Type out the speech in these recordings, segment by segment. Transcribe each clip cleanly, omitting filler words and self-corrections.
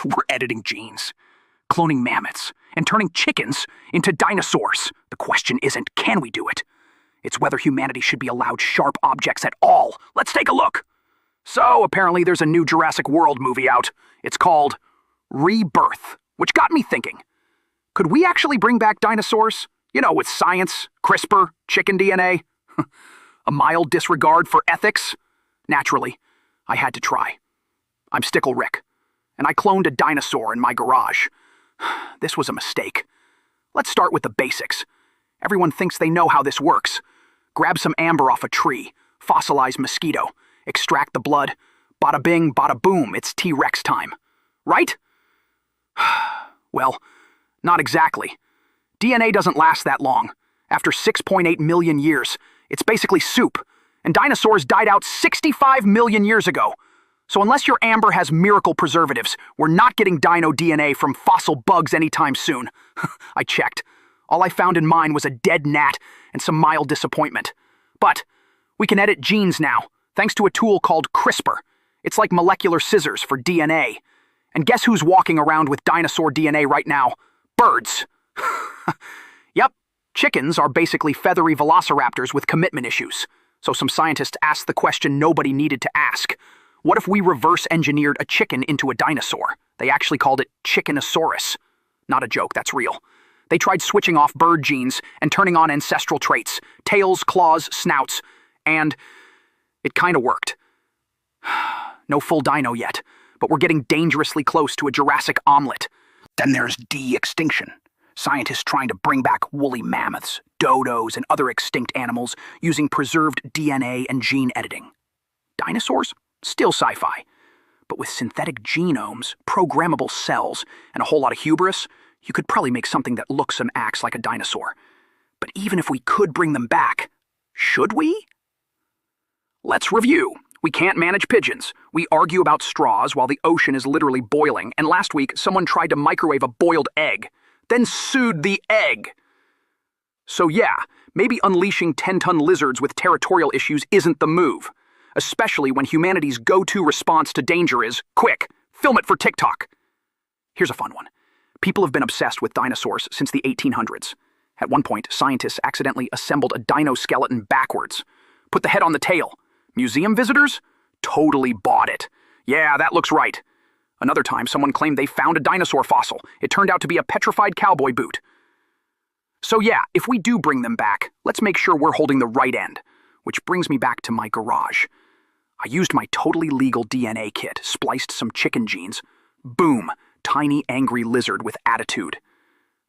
We're editing genes, cloning mammoths, and turning chickens into dinosaurs. The question isn't, can we do it? It's whether humanity should be allowed sharp objects at all. Let's take a look. So, apparently there's a new Jurassic World movie out. It's called Rebirth, which got me thinking. Could we actually bring back dinosaurs? You know, with science, CRISPR, chicken DNA? A mild disregard for ethics? Naturally, I had to try. I'm StickleRick, and I cloned a dinosaur in my garage. This was a mistake. Let's start with the basics. Everyone thinks they know how this works. Grab some amber off a tree, fossilize mosquito, extract the blood, bada bing, bada boom, it's T-Rex time. Right? Well, not exactly. DNA doesn't last that long. After 6.8 million years, it's basically soup, and dinosaurs died out 65 million years ago. So unless your amber has miracle preservatives, we're not getting dino DNA from fossil bugs anytime soon. I checked. All I found in mine was a dead gnat and some mild disappointment. But we can edit genes now, thanks to a tool called CRISPR. It's like molecular scissors for DNA. And guess who's walking around with dinosaur DNA right now? Birds. Yep, chickens are basically feathery velociraptors with commitment issues. So some scientists asked the question nobody needed to ask. What if we reverse engineered a chicken into a dinosaur? They actually called it Chickenosaurus. Not a joke, that's real. They tried switching off bird genes and turning on ancestral traits, tails, claws, snouts, and it kinda worked. No full dino yet, but we're getting dangerously close to a Jurassic omelet. Then there's de-extinction. Scientists trying to bring back woolly mammoths, dodos, and other extinct animals using preserved DNA and gene editing. Dinosaurs? Still sci-fi. But with synthetic genomes, programmable cells, and a whole lot of hubris, you could probably make something that looks and acts like a dinosaur. But even if we could bring them back, should we? Let's review. We can't manage pigeons. We argue about straws while the ocean is literally boiling, and last week someone tried to microwave a boiled egg, then sued the egg. So yeah, maybe unleashing 10-ton lizards with territorial issues isn't the move, especially when humanity's go-to response to danger is, quick, film it for TikTok. Here's a fun one. People have been obsessed with dinosaurs since the 1800s. At one point, scientists accidentally assembled a dino skeleton backwards. Put the head on the tail. Museum visitors? Totally bought it. Yeah, that looks right. Another time, someone claimed they found a dinosaur fossil. It turned out to be a petrified cowboy boot. So yeah, if we do bring them back, let's make sure we're holding the right end. Which brings me back to my garage. I used my totally legal DNA kit, spliced some chicken genes. Boom, tiny angry lizard with attitude.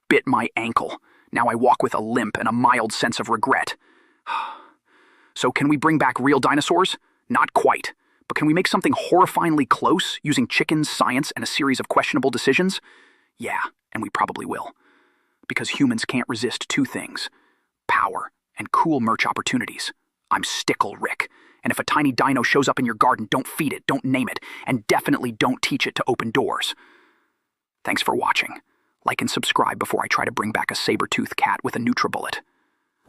Bit my ankle. Now I walk with a limp and a mild sense of regret. So can we bring back real dinosaurs? Not quite. But can we make something horrifyingly close using chickens, science, and a series of questionable decisions? Yeah, and we probably will. Because humans can't resist two things: power and cool merch opportunities. I'm StickleRick, and if a tiny dino shows up in your garden, don't feed it, don't name it, and definitely don't teach it to open doors. Thanks for watching. Like and subscribe before I try to bring back a saber-toothed cat with a NutriBullet.